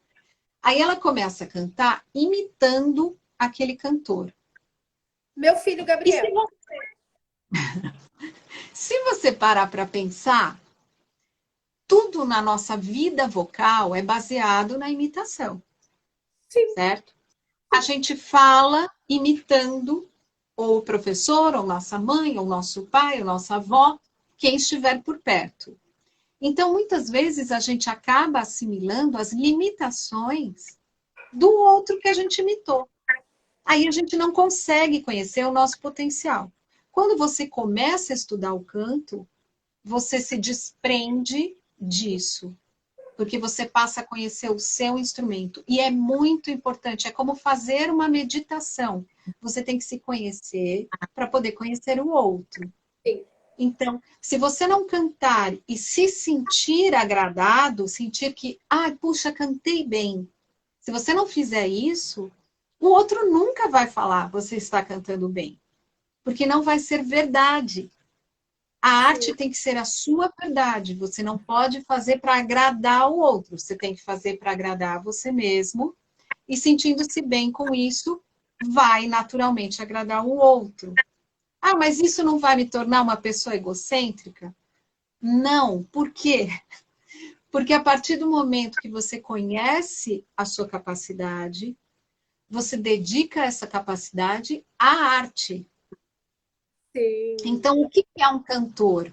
Aí ela começa a cantar imitando aquele cantor. meu filho E se Gabriel. você, se você parar para pensar, tudo na nossa vida vocal é baseado na imitação, Sim, certo? A sim, gente fala imitando ou o professor, ou nossa mãe, ou nosso pai, ou nossa avó, quem estiver por perto. Então, muitas vezes, a gente acaba assimilando as limitações do outro que a gente imitou. Aí a gente não consegue conhecer o nosso potencial. Quando você começa a estudar o canto, você se desprende disso, porque você passa a conhecer o seu instrumento. E é muito importante, é como fazer uma meditação. Você tem que se conhecer para poder conhecer o outro. sim. Então, se você não cantar e se sentir agradado, sentir que, ah, puxa, cantei bem. Se você não fizer isso, o outro nunca vai falar você está cantando bem, porque não vai ser verdade. A arte Sim. tem que ser a sua verdade. Você não pode fazer para agradar o outro. Você tem que fazer para agradar você mesmo. E sentindo-se bem com isso, vai naturalmente agradar o outro. Ah, mas isso não vai me tornar uma pessoa egocêntrica? Não. Por quê? Porque a partir do momento que você conhece a sua capacidade, você dedica essa capacidade à arte. Sim. Então, o que é um cantor?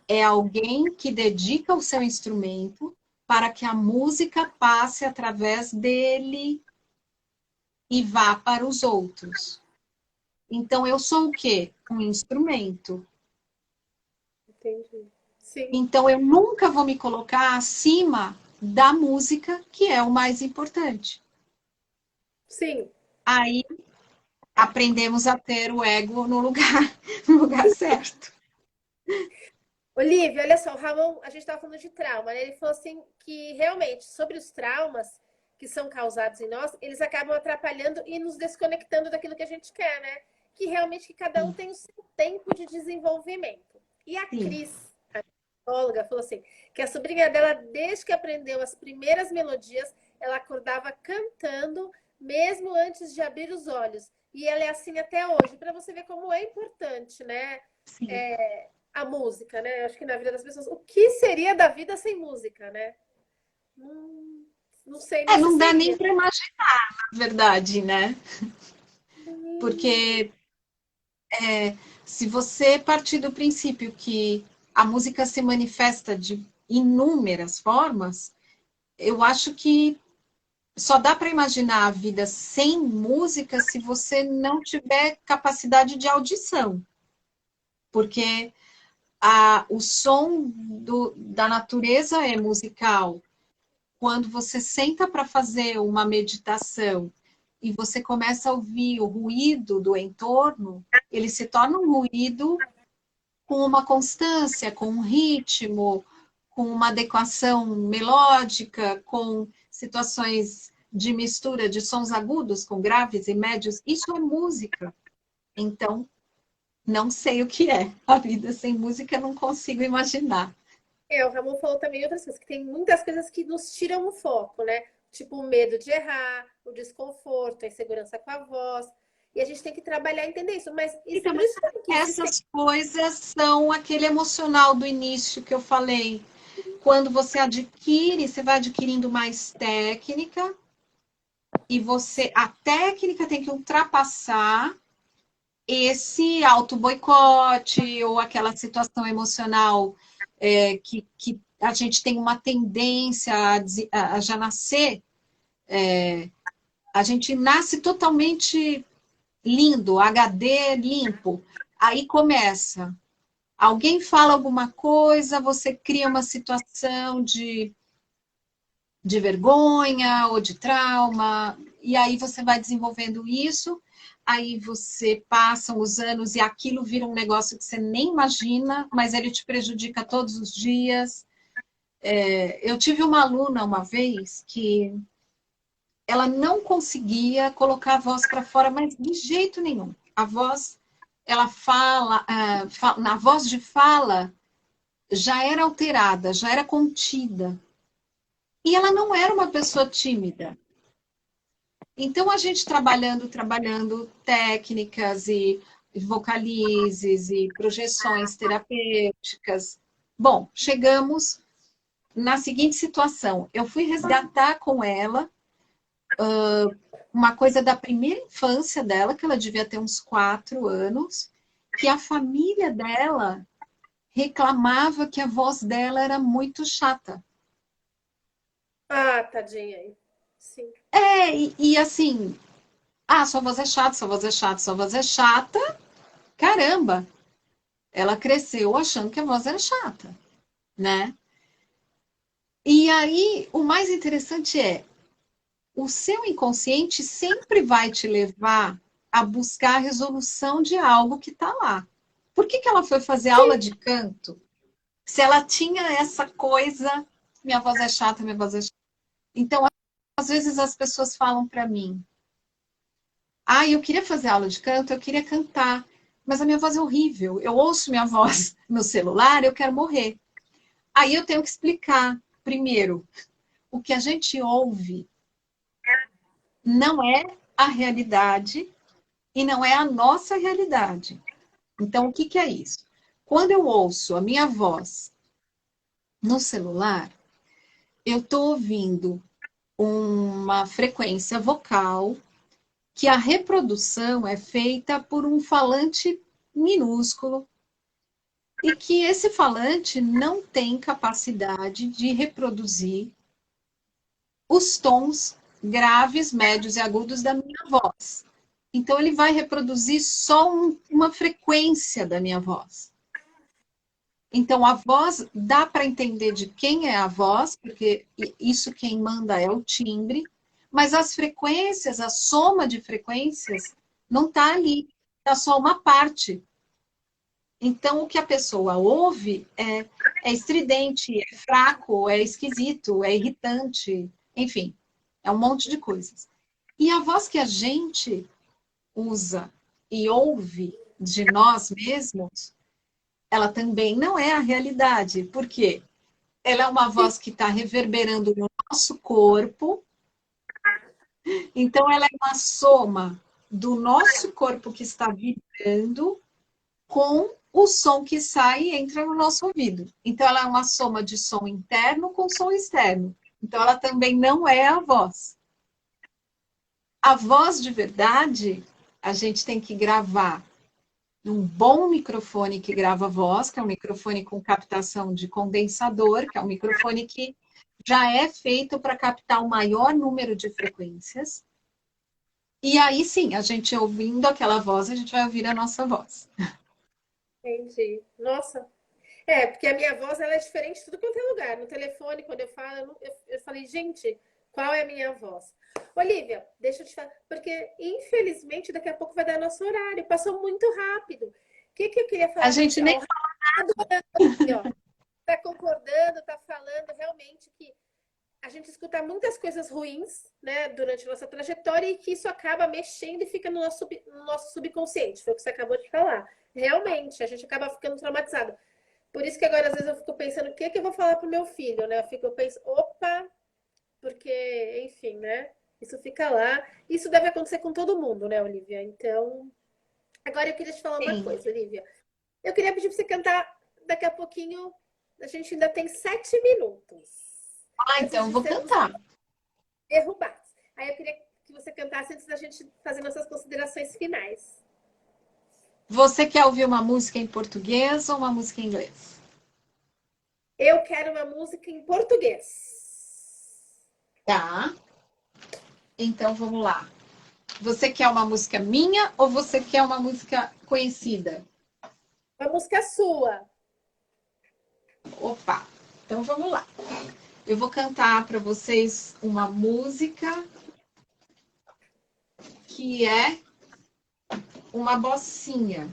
É alguém que dedica o seu instrumento para que a música passe através dele e vá para os outros. Então, eu sou o quê? Um instrumento. Entendi. Sim, Então, eu nunca vou me colocar acima da música, que é o mais importante. sim. Aí, aprendemos a ter o ego no lugar, no lugar certo. Olivia, olha só, o Ramon, a gente estava falando de trauma, né? Ele falou assim que realmente sobre os traumas que são causados em nós, eles acabam atrapalhando e nos desconectando daquilo que a gente quer, né? Que realmente que cada um Sim, tem o seu tempo de desenvolvimento. E a sim. Cris, a psicóloga, falou assim que a sobrinha dela, desde que aprendeu as primeiras melodias, ela acordava cantando mesmo antes de abrir os olhos. E ela é assim até hoje, para você ver como é importante, né? Sim. A música, né? Eu acho que na vida das pessoas, o que seria da vida sem música, né? Não sei, não É, se não dá nem seria. para imaginar, na verdade, né? Porque se você partir do princípio que a música se manifesta de inúmeras formas, eu acho que só dá para imaginar a vida sem música se você não tiver capacidade de audição. Porque o som da natureza é musical. Quando você senta para fazer uma meditação e você começa a ouvir o ruído do entorno, ele se torna um ruído com uma constância, com um ritmo, com uma adequação melódica, com situações de mistura de sons agudos com graves e médios. Isso é música. Então, não sei o que é. A vida sem música eu não consigo imaginar. O Ramon falou também outras coisas, que tem muitas coisas que nos tiram o foco, né? Tipo o medo de errar, o desconforto, a insegurança com a voz. E a gente tem que trabalhar e entender isso. Mas isso, Então, por isso que essas coisas são aquele emocional do início que eu falei. Quando você adquire, você vai adquirindo mais técnica e a técnica tem que ultrapassar esse auto-boicote ou aquela situação emocional que a gente tem uma tendência a já nascer. A gente nasce totalmente lindo, HD limpo. Aí começa. Alguém fala alguma coisa, você cria uma situação de vergonha ou de trauma, e aí você vai desenvolvendo isso, aí você passam os anos e aquilo vira um negócio que você nem imagina, mas ele te prejudica todos os dias. Eu tive uma aluna uma vez que ela não conseguia colocar a voz para fora, mas de jeito nenhum. A voz, ela na voz de fala, já era alterada, já era contida. E ela não era uma pessoa tímida. Então, a gente trabalhando técnicas e vocalizes e projeções terapêuticas. Bom, chegamos na seguinte situação. Eu fui resgatar com ela uma coisa da primeira infância dela, que ela devia ter uns 4 anos, que a família dela reclamava que a voz dela era muito chata. Ah, tadinha. Sim. E assim, sua voz é chata, sua voz é chata, sua voz é chata. Caramba! Ela cresceu achando que a voz era chata, né? E aí, o mais interessante é, o seu inconsciente sempre vai te levar a buscar a resolução de algo que está lá. Por que ela foi fazer aula de canto? Se ela tinha essa coisa, minha voz é chata, minha voz é chata. Então, às vezes as pessoas falam para mim, eu queria fazer aula de canto, eu queria cantar, mas a minha voz é horrível. Eu ouço minha voz no celular, eu quero morrer. Aí eu tenho que explicar, primeiro, o que a gente ouve não é a realidade e não é a nossa realidade. Então, o que é isso? Quando eu ouço a minha voz no celular, eu estou ouvindo uma frequência vocal que a reprodução é feita por um falante minúsculo e que esse falante não tem capacidade de reproduzir os tons graves, médios e agudos da minha voz. Então, ele vai reproduzir só uma frequência da minha voz. Então, a voz, dá para entender de quem é a voz, porque isso quem manda é o timbre, mas as frequências, a soma de frequências, não está ali, está só uma parte. Então, o que a pessoa ouve é estridente, é fraco, é esquisito, é irritante, enfim, é um monte de coisas. E a voz que a gente usa e ouve de nós mesmos, ela também não é a realidade. Por quê? Ela é uma voz que está reverberando no nosso corpo. Então, ela é uma soma do nosso corpo que está vibrando com o som que sai e entra no nosso ouvido. Então, ela é uma soma de som interno com som externo. Então, ela também não é a voz. A voz de verdade, a gente tem que gravar num bom microfone que grava voz, que é um microfone com captação de condensador, que é um microfone que já é feito para captar o maior número de frequências. E aí sim, a gente ouvindo aquela voz, a gente vai ouvir a nossa voz. Entendi. Nossa. Porque a minha voz ela é diferente de tudo quanto é lugar. No telefone, quando eu falo, eu falei, gente, qual é a minha voz? Olivia, deixa eu te falar, porque infelizmente daqui a pouco vai dar nosso horário. Passou muito rápido. O que eu queria A falar para gente você? nem Ó, aqui, ó, tá concordando, tá falando realmente que a gente escuta muitas coisas ruins, né, durante a nossa trajetória e que isso acaba mexendo e fica no nosso subconsciente. Foi o que você acabou de falar. Realmente, a gente acaba ficando traumatizado. Por isso que agora, às vezes, eu fico pensando o que eu vou falar pro meu filho, né? Eu penso, opa, porque, enfim, né? Isso fica lá. Isso deve acontecer com todo mundo, né, Olivia? Então, agora eu queria te falar uma tem. coisa, Olivia. Eu queria pedir para você cantar daqui a pouquinho. A gente ainda tem 7 minutos Ah, antes então eu de vou sermos cantar. derrubados. Aí eu queria que você cantasse antes da gente fazer nossas considerações finais. Você quer ouvir uma música em português ou uma música em inglês? Eu quero uma música em português. Tá. Então vamos lá. Você quer uma música minha ou você quer uma música conhecida? Uma música sua. Opa! Então vamos lá. Eu vou cantar para vocês uma música que é uma bocinha.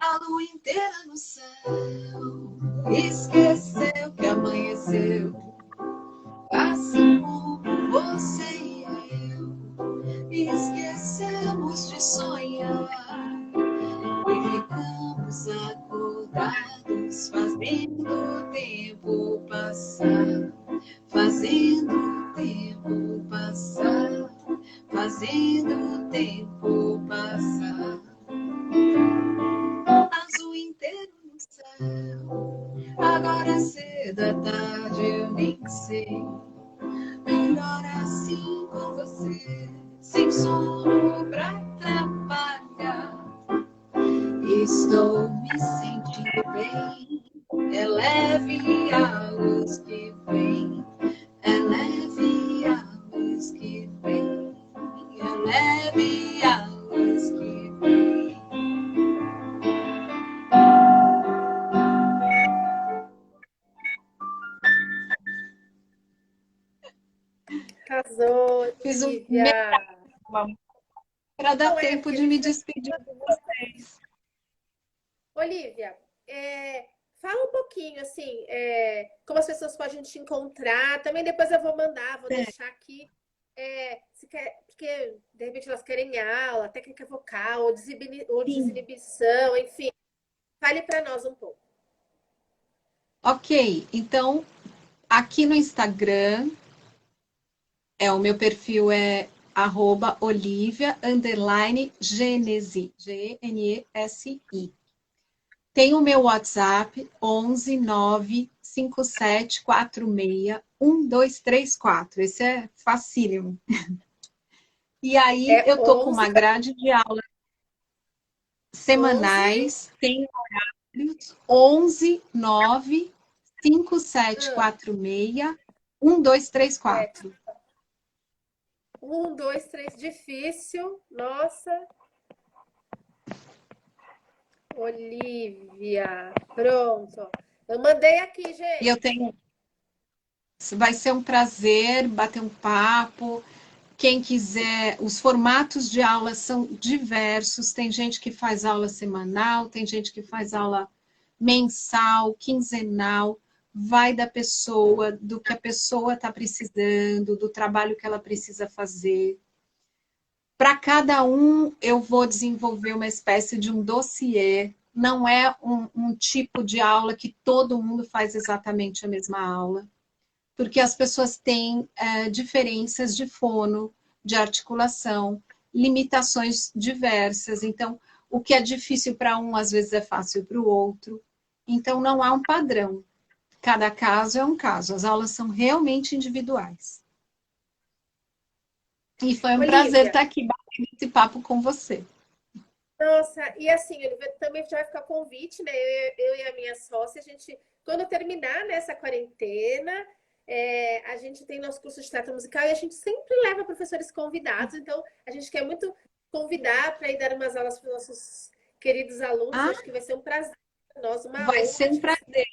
A lua inteira no céu esqueceu que amanheceu, assim como você e eu esquecemos de sonhar e ficamos acordados fazendo o tempo passar, fazendo o tempo passar, fazendo o tempo passar. Azul inteiro no céu, agora é cedo, é tarde, eu nem sei. Melhor assim com você, sem sono pra trabalhar. Estou me sentindo bem, é leve a luz que vem, é leve a luz que vem, é leve a luz que vem. Arrasou, Fiz um Olivia. para dar Não tempo porque a de me gente vai. despedir de vocês. Olivia, fala um pouquinho, assim, como as pessoas podem te encontrar. Também depois eu vou mandar, vou deixar aqui. Se quer, porque de repente elas querem aula, técnica vocal, ou Sim. desinibição, enfim. Fale para nós um pouco. Ok, então aqui no Instagram o meu perfil é @olivia_genesi, Gnesi. Tem o meu WhatsApp 11 95746 1234. Esse é facílimo. E aí É eu tô com 11, uma grade de aula 11, semanais, tem 11 9 5746 1234. 2, 3, difícil. Nossa, Olivia. Pronto. Eu mandei aqui, E eu gente. tenho. Vai ser um prazer bater um papo. Quem quiser, os formatos de aula são diversos. Tem gente que faz aula semanal, tem gente que faz aula mensal, quinzenal. Vai da pessoa, do que a pessoa está precisando, do trabalho que ela precisa fazer. Para cada um, eu vou desenvolver uma espécie de um dossiê. Não é um tipo de aula que todo mundo faz exatamente a mesma aula, porque as pessoas têm diferenças de fono, de articulação, limitações diversas. Então, o que é difícil para um, às vezes é fácil para o outro. Então, não há um padrão. Cada caso é um caso. As aulas são realmente individuais. E foi um prazer Olivia, estar aqui batendo esse papo com você. nossa, e assim, Olivia, também já vai ficar o convite, né? Eu e a minha sócia, a gente, quando terminar nessa quarentena, a gente tem nosso curso de teatro musical e a gente sempre leva professores convidados, então a gente quer muito convidar para ir dar umas aulas para os nossos queridos alunos. Ah, Acho que vai ser um prazer para nós, uma vai ser honra um de receber. prazer.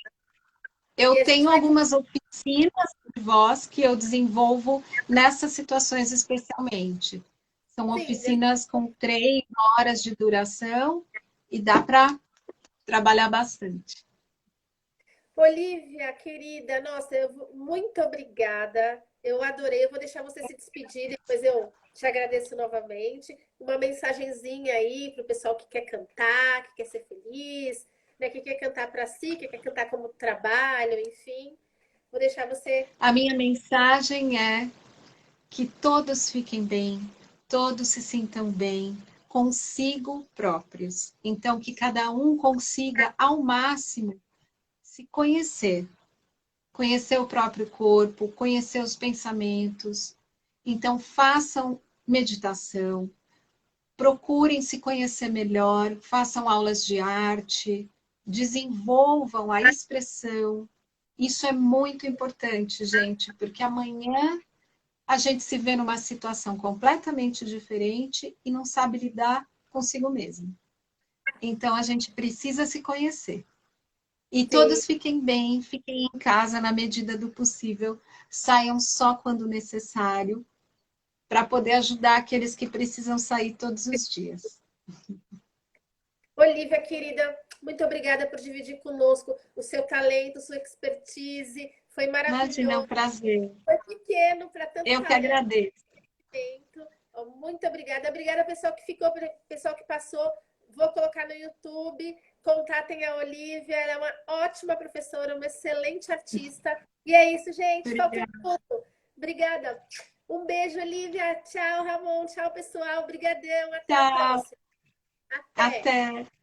E Eu a gente tenho vai. algumas oficinas de voz que eu desenvolvo nessas situações especialmente. São Sim, oficinas com 3 horas de duração e dá para trabalhar bastante. Olivia, querida, nossa, muito obrigada. Eu adorei. Eu vou deixar você se despedir, depois eu te agradeço novamente. Uma mensagenzinha aí para o pessoal que quer cantar, que quer ser feliz, né, que quer cantar para si, que quer cantar como trabalho, enfim. Vou deixar você. A minha mensagem é que todos fiquem bem, todos se sintam bem consigo próprios. Então, que cada um consiga ao máximo se conhecer, conhecer o próprio corpo, conhecer os pensamentos. Então, façam meditação, procurem se conhecer melhor, façam aulas de arte, desenvolvam a expressão. Isso é muito importante, gente, porque amanhã a gente se vê numa situação completamente diferente e não sabe lidar consigo mesmo. Então, a gente precisa se conhecer. E Sim, todos fiquem bem, fiquem em casa na medida do possível, saiam só quando necessário, para poder ajudar aqueles que precisam sair todos os dias. Olivia, querida, muito obrigada por dividir conosco o seu talento, sua expertise. Foi Imagina, é um maravilhoso. prazer. Foi pequeno para tanto Eu que talento. agradeço. Muito obrigada. Obrigada, pessoal que ficou, pessoal que passou. Vou colocar no YouTube. Contatem a Olivia, ela é uma ótima professora, uma excelente artista. E é isso, gente. Faltou Obrigada. tudo. Obrigada. Um beijo, Olivia. Tchau, Ramon. Tchau, pessoal. Obrigadão. Até a Tchau. próxima. Até. Até.